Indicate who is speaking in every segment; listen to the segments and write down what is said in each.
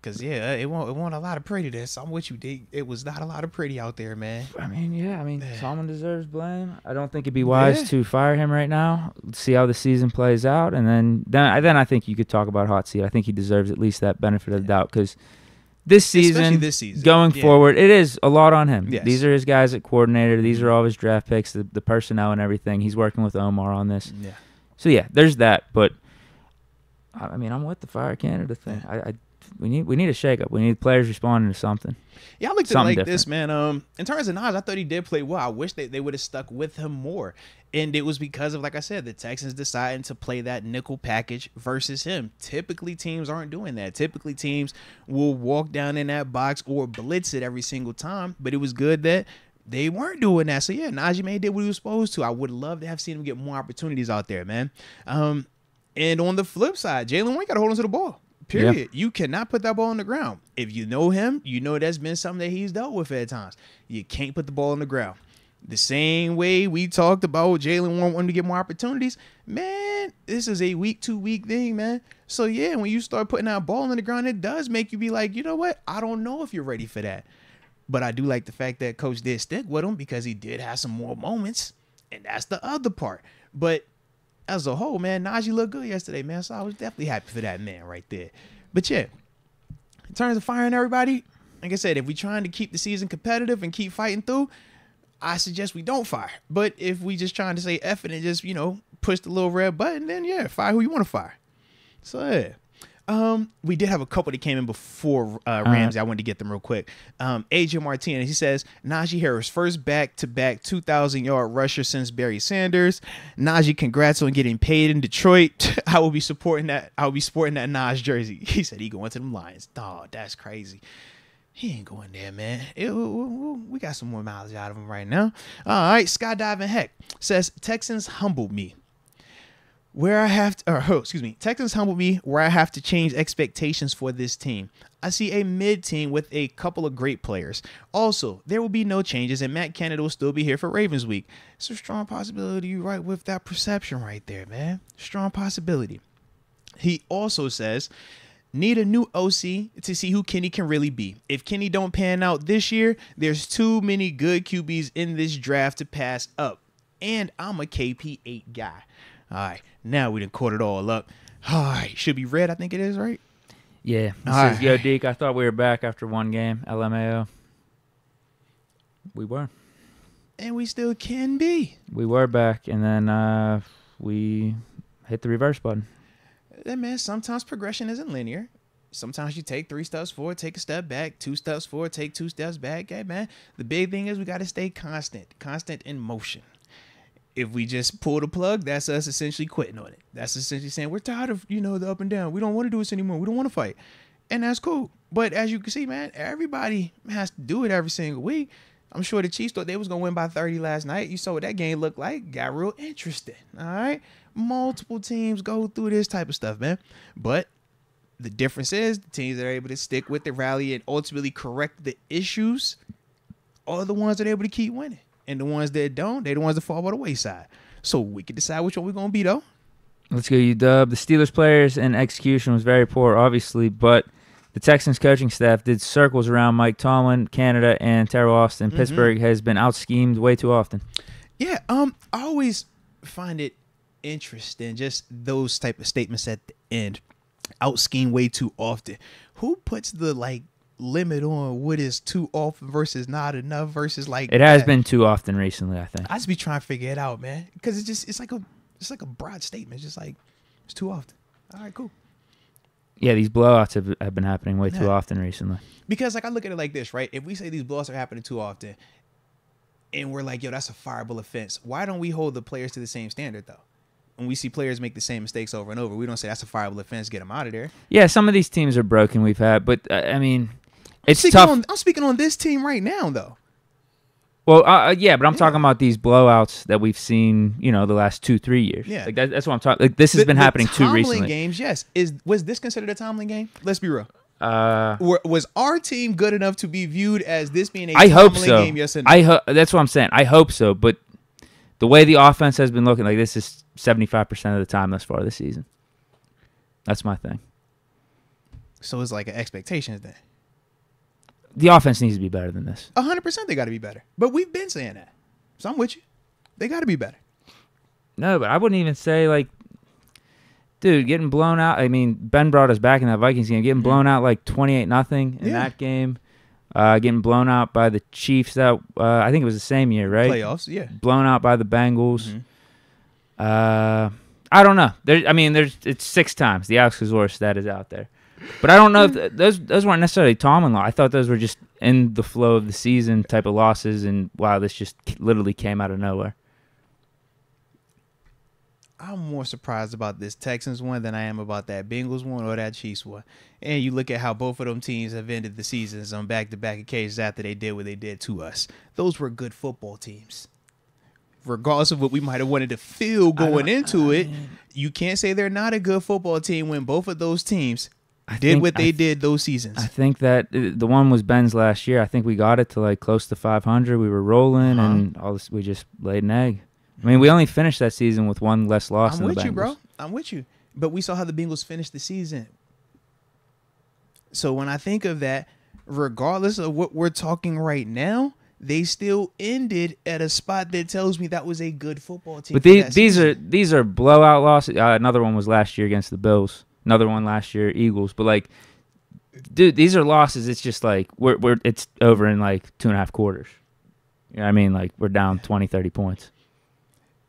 Speaker 1: Because, yeah, it won't a lot of prettiness. I'm with you, Deke. It was not a lot of pretty out there, man.
Speaker 2: I mean, Tomlin deserves blame. I don't think it'd be wise to fire him right now. See how the season plays out, and then I think you could talk about hot seat. I think he deserves at least that benefit of the doubt because this season, going forward, it is a lot on him.
Speaker 1: Yes.
Speaker 2: These are his guys at coordinator. These are all his draft picks, the personnel and everything. He's working with Omar on this.
Speaker 1: Yeah.
Speaker 2: So, yeah, there's that. But, I mean, I'm with the fire Canada thing. We need a shakeup. We need players responding to something.
Speaker 1: Yeah, I looked at it like this, man. In terms of Nas, I thought he did play well. I wish they would have stuck with him more. And it was because of, like I said, the Texans deciding to play that nickel package versus him. Typically, teams aren't doing that. Typically, teams will walk down in that box or blitz it every single time. But it was good that they weren't doing that. So, yeah, Najee May did what he was supposed to. I would love to have seen him get more opportunities out there, man. And on the flip side, Jalen Wayne got to hold on to the ball. Period. Yeah. You cannot put that ball on the ground. If you know him, you know that's been something that he's dealt with at times. You can't put the ball on the ground. The same way we talked about Jalen wanting to get more opportunities, man, this is a week-to-week thing, man. So, yeah, when you start putting that ball on the ground, it does make you be like, you know what? I don't know if you're ready for that. But I do like the fact that Coach did stick with him because he did have some more moments, and that's the other part. But as a whole, man, Najee looked good yesterday, man. So I was definitely happy for that man right there. But yeah, in terms of firing everybody, like I said, if we're trying to keep the season competitive and keep fighting through, I suggest we don't fire. But if we just trying to say F it and just, push the little red button, then yeah, fire who you want to fire. So yeah. We did have a couple that came in before Ramsey. I wanted to get them real quick. AJ Martinez, he says, Najee Harris, first back-to-back 2,000-yard rusher since Barry Sanders. Najee, congrats on getting paid in Detroit. I will be supporting that. I'll be sporting that Nas jersey. He said he going to them Lions. Dog, that's crazy. He ain't going there, man. We got some more mileage out of him right now. All right, Skydiving Heck says, Texans humbled me. Texans humbled me where I have to change expectations for this team. I see a mid-team with a couple of great players. Also, there will be no changes, and Matt Canada will still be here for Ravens Week. It's a strong possibility you're right with that perception right there, man. Strong possibility. He also says, need a new OC to see who Kenny can really be. If Kenny don't pan out this year, there's too many good QBs in this draft to pass up. And I'm a KP8 guy. All right, now we done caught it all up. All right, should be red, I think it is, right?
Speaker 2: Yeah. Says, yo, Deke, I thought we were back after one game, LMAO. We were.
Speaker 1: And we still can be.
Speaker 2: We were back, and then we hit the reverse button.
Speaker 1: Yeah, man, sometimes progression isn't linear. Sometimes you take 3 steps forward, take a step back, 2 steps forward, take 2 steps back. Hey, man, the big thing is we got to stay constant in motion. If we just pull the plug, that's us essentially quitting on it. That's essentially saying we're tired of, the up and down. We don't want to do this anymore. We don't want to fight. And that's cool. But as you can see, man, everybody has to do it every single week. I'm sure the Chiefs thought they was going to win by 30 last night. You saw what that game looked like. Got real interesting. All right. Multiple teams go through this type of stuff, man. But the difference is the teams that are able to stick with the rally and ultimately correct the issues are the ones that are able to keep winning. And the ones that don't, they're the ones that fall by the wayside. So we can decide which one we're going to be, though.
Speaker 2: Let's go, UW. The Steelers players and execution was very poor, obviously, but the Texans coaching staff did circles around Mike Tomlin, Canada, and Terrell Austin. Mm-hmm. Pittsburgh has been out-schemed way too often.
Speaker 1: Yeah, I always find it interesting, just those type of statements at the end. Out-scheme way too often. Who puts the, limit on what is too often versus not enough versus
Speaker 2: it has been too often recently, I think.
Speaker 1: I just be trying to figure it out, man, because it's like a broad statement. It's just like it's too often. All right, cool.
Speaker 2: Yeah, these blowouts have been happening way too often recently.
Speaker 1: Because I look at it like this, right? If we say these blowouts are happening too often, and we're like, yo, that's a fireable offense. Why don't we hold the players to the same standard though? When we see players make the same mistakes over and over, we don't say that's a fireable offense. Get them out of there.
Speaker 2: Yeah, some of these teams are broken. We've had, but I mean. It's tough.
Speaker 1: I'm speaking on this team right now, though.
Speaker 2: Well, yeah, but I'm talking about these blowouts that we've seen, the last 2-3 years.
Speaker 1: Yeah,
Speaker 2: that's what I'm talking. This has been happening too recently.
Speaker 1: Games, yes. Was this considered a Tomlin game? Let's be real. Was our team good enough to be viewed as this being a Tomlin game? Yes or
Speaker 2: no? That's what I'm saying. I hope so. But the way the offense has been looking, this is 75% of the time thus far this season. That's my thing.
Speaker 1: So it's like an expectations then.
Speaker 2: The offense needs to be better than this.
Speaker 1: 100% they got to be better. But we've been saying that. So I'm with you. They got to be better.
Speaker 2: No, but I wouldn't even say, like, dude, getting blown out. I mean, Ben brought us back in that Vikings game. Getting blown out like 28-0 in that game. Getting blown out by the Chiefs. That I think it was the same year, right?
Speaker 1: Playoffs, yeah.
Speaker 2: Blown out by the Bengals. I don't know. It's 6 times. The Alex Kozora stat is out there. But I don't know if those weren't necessarily Tomlin law. I thought those were just in the flow of the season type of losses, and wow, this just literally came out of nowhere.
Speaker 1: I'm more surprised about this Texans one than I am about that Bengals one or that Chiefs one. And you look at how both of them teams have ended the seasons on back-to-back occasions after they did what they did to us. Those were good football teams. Regardless of what we might have wanted to feel going into it, you can't say they're not a good football team when both of those teams did what they did those seasons.
Speaker 2: I think that the one was Ben's last year. I think we got it to like close to 500. We were rolling, and all this, we just laid an egg. I mean, we only finished that season with 1 less loss than the Bengals.
Speaker 1: I'm with you, bro. I'm with you. But we saw how the Bengals finished the season. So when I think of that, regardless of what we're talking right now, they still ended at a spot that tells me that was a good football team.
Speaker 2: But these are blowout losses. Another one was last year against the Bills. Another one last year, Eagles. But like, dude, these are losses. It's just like it's over in like 2.5 quarters. You know what I mean? Like we're down 20, 30 points.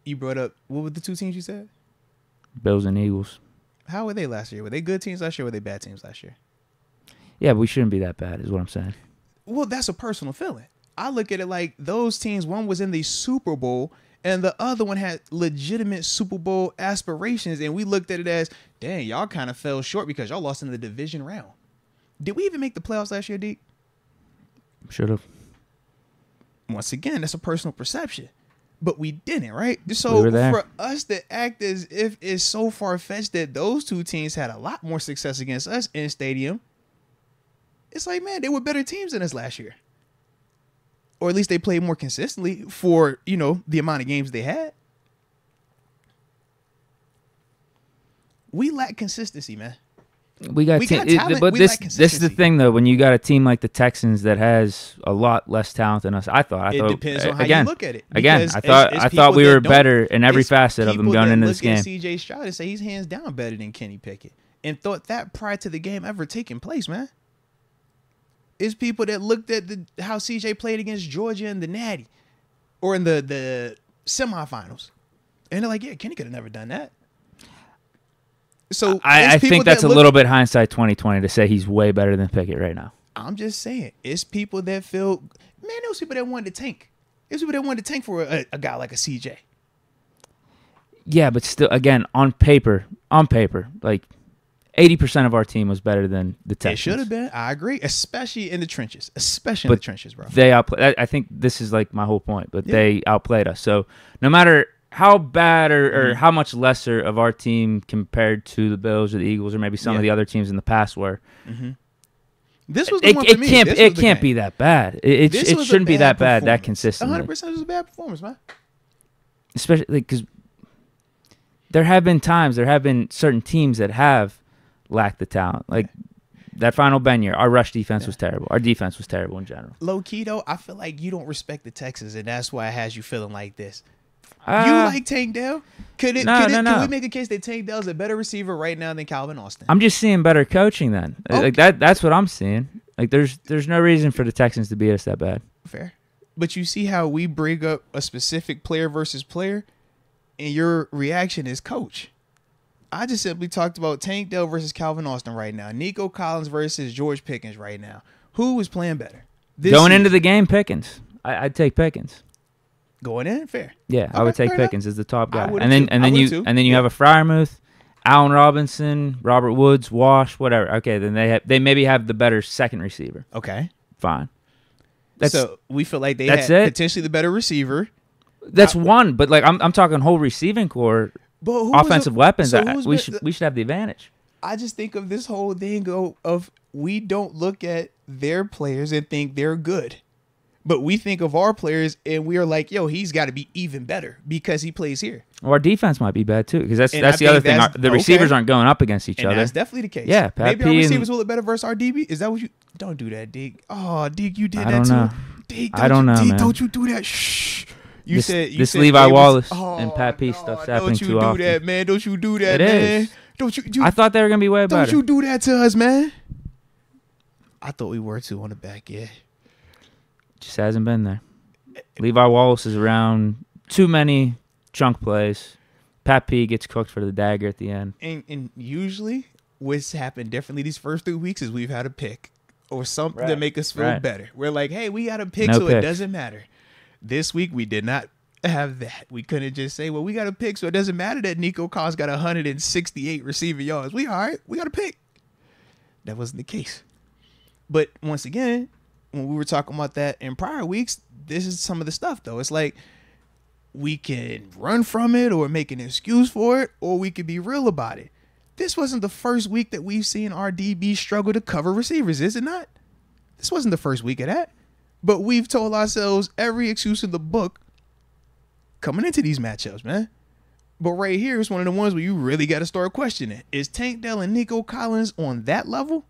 Speaker 1: You brought up, what were the 2 teams you said?
Speaker 2: Bills and Eagles.
Speaker 1: How were they last year? Were they good teams last year or were they bad teams last year?
Speaker 2: Yeah, but we shouldn't be that bad is what I'm saying.
Speaker 1: Well, that's a personal feeling. I look at it like those teams, one was in the Super Bowl and the other one had legitimate Super Bowl aspirations, and we looked at it as, dang, y'all kind of fell short because y'all lost in the division round. Did we even make the playoffs last year, Deke?
Speaker 2: Should have.
Speaker 1: Once again, that's a personal perception. But we didn't, right? So for us to act as if it's so far-fetched that those 2 teams had a lot more success against us in stadium, it's like, man, they were better teams than us last year. Or at least they played more consistently for, the amount of games they had. We lack consistency, man.
Speaker 2: We got talent. But this is the thing, though. When you got a team like the Texans that has a lot less talent than us, I thought
Speaker 1: it depends on how you look at it.
Speaker 2: Again, I thought we were better in every facet of them going into this game.
Speaker 1: C.J. Stroud and say he's hands down better than Kenny Pickett, and thought that prior to the game ever taking place, man. It's people that looked at how CJ played against Georgia in the Natty or in the semifinals. And they're like, yeah, Kenny could have never done that. So
Speaker 2: I think that's a little bit hindsight 2020 to say he's way better than Pickett right now.
Speaker 1: I'm just saying, it's people that feel, man, those people that wanted to tank. There's people that wanted to tank for a guy like a CJ.
Speaker 2: Yeah, but still, again, on paper, like 80% of our team was better than the Texans.
Speaker 1: It should have been. I agree, especially in the trenches. Especially in the trenches, bro.
Speaker 2: They outplayed. I think this is like my whole point, but they outplayed us. So no matter how bad or how much lesser of our team compared to the Bills or the Eagles or maybe some of the other teams in the past were,
Speaker 1: this was the one for me.
Speaker 2: It can't be that bad. It shouldn't be that bad that consistently.
Speaker 1: 100% was a bad performance, man.
Speaker 2: Especially because there have been certain teams that have lacked the talent. Like that final Ben year, our rush defense was terrible. Our defense was terrible in general.
Speaker 1: Low key though, I feel like you don't respect the Texans, and that's why it has you feeling like this. You like Tank Dell? Can we make a case that Tank Dell's a better receiver right now than Calvin Austin?
Speaker 2: I'm just seeing better coaching then. Okay. Like that's what I'm seeing. Like there's no reason for the Texans to beat us that bad.
Speaker 1: Fair. But you see how we bring up a specific player versus player, and your reaction is coach. I just simply talked about Tank Dell versus Calvin Austin right now. Nico Collins versus George Pickens right now. Who is playing better?
Speaker 2: Going into the game, Pickens. I'd take Pickens.
Speaker 1: Going in, fair.
Speaker 2: Yeah, okay, I would take Pickens as the top guy. And then you have a Freiermuth, Allen Robinson, Robert Woods, Wash, whatever. Okay, then they maybe have the better second receiver.
Speaker 1: Okay.
Speaker 2: Fine.
Speaker 1: So we feel like they had potentially the better receiver.
Speaker 2: That's one, but like I'm talking whole receiving core, offensive weapons. We should have the advantage.
Speaker 1: I just think of this whole thing of we don't look at their players and think they're good. But we think of our players and we are like, yo, he's got to be even better because he plays here.
Speaker 2: Or our defense might be bad too, because that's the other thing. The receivers aren't going up against each other.
Speaker 1: That's definitely the case.
Speaker 2: Yeah,
Speaker 1: maybe our receivers will look better versus our DB. Is that what you? Don't do that, Deke. Oh, Deke, you did that too. Deke,
Speaker 2: I don't know, man.
Speaker 1: Don't you do that? Shh. You said
Speaker 2: Levi Wallace and Pat P stuff's happening too often.
Speaker 1: Don't you do that, man. Don't you do that, man.
Speaker 2: Is.
Speaker 1: Don't you?
Speaker 2: I thought they were gonna be way better.
Speaker 1: Don't you do that to us, man. I thought we were too on the back end.
Speaker 2: Just hasn't been there. Levi Wallace is around too many chunk plays. Pat P gets cooked for the dagger at the end.
Speaker 1: And usually what's happened differently these first 3 weeks is we've had a pick or something to make us feel better. We're like, hey, we got a pick, so it doesn't matter. This week we did not have that. We couldn't just say, well, we got a pick, so it doesn't matter that Nico Collins got 168 receiving yards. We all right. We got a pick. That wasn't the case. But once again, when we were talking about that in prior weeks, this is some of the stuff, though. It's like we can run from it or make an excuse for it, or we could be real about it. This wasn't the first week that we've seen our DB struggle to cover receivers, is it not? This wasn't the first week of that. But we've told ourselves every excuse in the book coming into these matchups, man. But right here is one of the ones where you really got to start questioning. Is Tank Dell and Nico Collins on that level?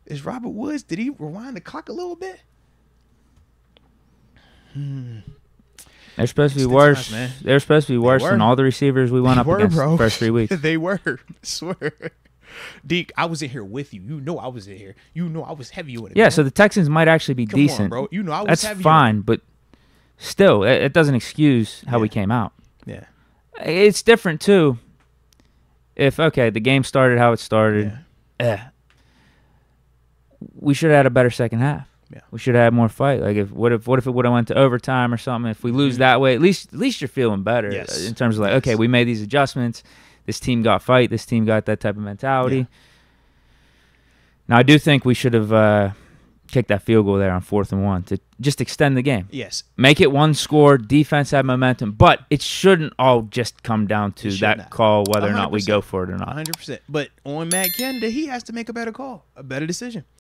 Speaker 1: Is Robert Woods, did he rewind the clock a little bit?
Speaker 2: They're supposed to be worse. They're supposed to be worse than all the receivers we went up against the first 3 weeks.
Speaker 1: They were. I swear. Deke, I was in here with you. You know I was in here. You know I was heavy on it.
Speaker 2: Yeah, man. So the Texans might actually be decent.
Speaker 1: On, bro. You know I was
Speaker 2: That's
Speaker 1: heavy
Speaker 2: fine, but still, it doesn't excuse how we came out.
Speaker 1: Yeah.
Speaker 2: It's different, too. If, the game started how it started. We should have had a better second half. Yeah. We should have had more fight. Like, what if it would have went to overtime or something? If we lose that way, at least you're feeling better in terms of like, okay, we made these adjustments. This team got fight. This team got that type of mentality. Yeah. Now, I do think we should have kicked that field goal there on 4th and 1 to just extend the game.
Speaker 1: Yes.
Speaker 2: Make it one score. Defense had momentum. But it shouldn't all just come down to that call, whether 100%. Or not we go for it or not.
Speaker 1: 100%. But on Matt Canada, he has to make a better call, a better decision.